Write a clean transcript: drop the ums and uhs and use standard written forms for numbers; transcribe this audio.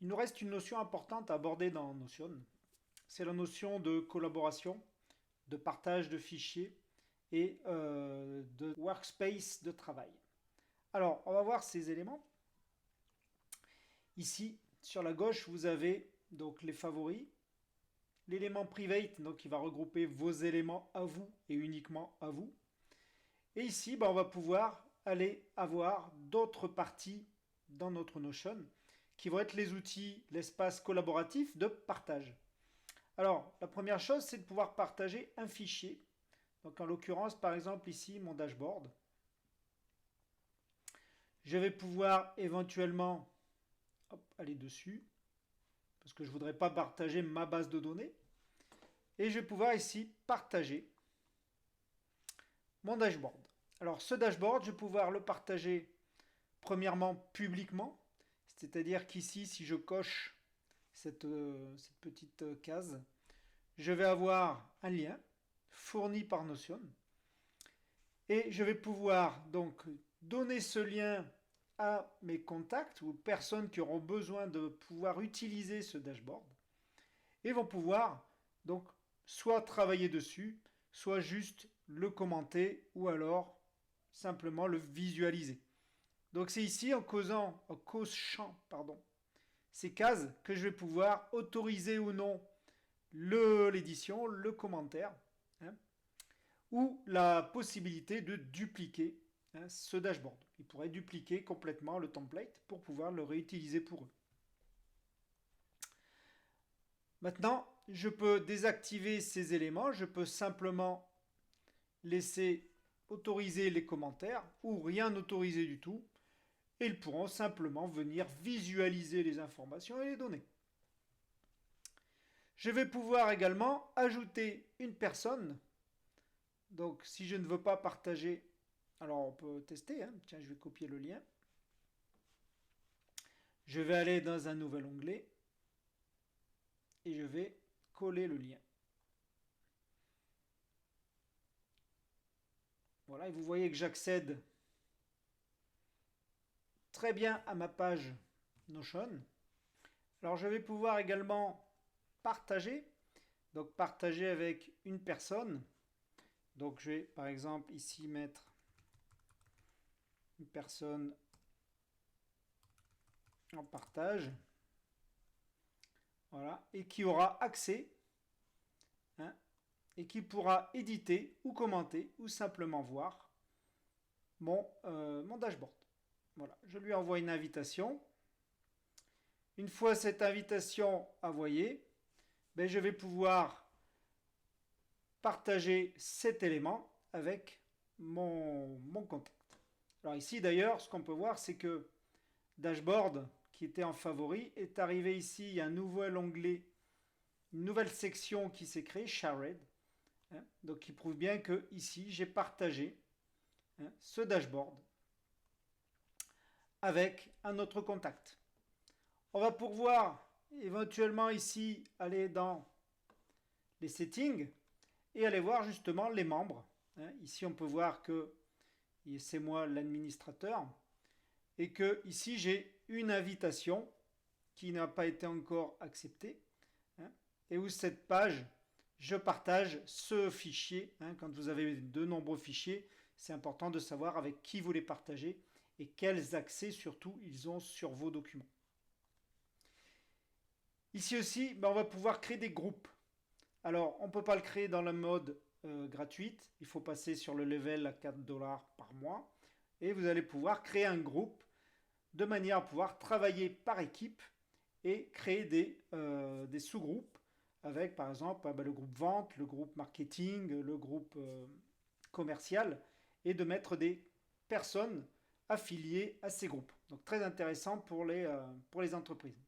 Il nous reste une notion importante à aborder dans Notion. C'est la notion de collaboration, de partage de fichiers et de workspace de travail. Alors, on va voir ces éléments. Ici, sur la gauche, vous avez donc les favoris, l'élément private, donc qui va regrouper vos éléments à vous et uniquement à vous. Et ici, on va pouvoir aller avoir d'autres parties dans notre Notion qui vont être les outils, l'espace collaboratif de partage. Alors, la première chose, c'est de pouvoir partager un fichier. Donc, en l'occurrence, par exemple, ici, mon dashboard. Je vais pouvoir éventuellement aller dessus, parce que je ne voudrais pas partager ma base de données. Et je vais pouvoir ici partager mon dashboard. Alors, ce dashboard, je vais pouvoir le partager premièrement publiquement, c'est-à-dire qu'ici, si je coche cette petite case, je vais avoir un lien fourni par Notion et je vais pouvoir donc donner ce lien à mes contacts ou personnes qui auront besoin de pouvoir utiliser ce dashboard et vont pouvoir donc soit travailler dessus, soit juste le commenter ou alors simplement le visualiser. Donc c'est ici en cochant ces cases que je vais pouvoir autoriser ou non l'édition, le commentaire, hein, ou la possibilité de dupliquer ce dashboard. Ils pourraient dupliquer complètement le template pour pouvoir le réutiliser pour eux. Maintenant, je peux désactiver ces éléments, je peux simplement laisser autoriser les commentaires ou rien autoriser du tout, et ils pourront simplement venir visualiser les informations et les données. Je vais pouvoir également ajouter une personne. Donc si je ne veux pas partager, alors on peut tester, tiens je vais copier le lien. Je vais aller dans un nouvel onglet et je vais coller le lien. Voilà, et vous voyez que j'accède très bien à ma page Notion. Alors je vais pouvoir également partager, donc partager avec une personne. Donc je vais par exemple ici mettre une personne en partage. Voilà, et qui aura accès et qui pourra éditer ou commenter ou simplement voir mon dashboard. Voilà, je lui envoie une invitation. Une fois cette invitation envoyée, je vais pouvoir partager cet élément avec mon contact. Alors ici d'ailleurs, ce qu'on peut voir, c'est que dashboard qui était en favori est arrivé ici. Il y a un nouvel onglet, une nouvelle section qui s'est créée, Shared. Donc qui prouve bien que ici j'ai partagé ce dashboard avec un autre contact. On va pouvoir éventuellement ici aller dans les settings et aller voir justement les membres. Ici on peut voir que c'est moi l'administrateur et que ici j'ai une invitation qui n'a pas été encore acceptée et où cette page je partage ce fichier. Quand vous avez de nombreux fichiers, c'est important de savoir avec qui vous les partagez et quels accès surtout ils ont sur vos documents. Ici aussi, on va pouvoir créer des groupes. Alors, on ne peut pas le créer dans le mode gratuite. Il faut passer sur le level à 4 $ par mois. Et vous allez pouvoir créer un groupe de manière à pouvoir travailler par équipe et créer des sous-groupes avec par exemple le groupe vente, le groupe marketing, le groupe commercial et de mettre des personnes affiliées à ces groupes. Donc très intéressant pour les entreprises.